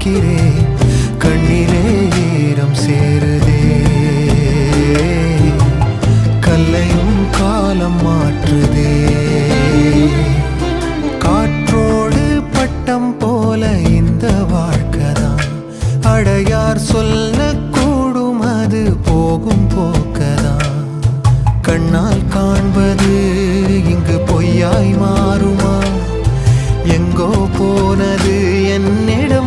பார்க்கிறேன், கண்ணிலே ஈரம் சேருதே. கல்லையும் காலம் மாற்றுதே. காற்றோடு பட்டம் போல இந்த வாழ்க்கைதான், அடையார் சொல்லக்கூடும் அது போகும் போக்கதான். கண்ணால் காண்பது இங்கு பொய்யாய் மாறுமா? எங்கோ போனது என்னிடம்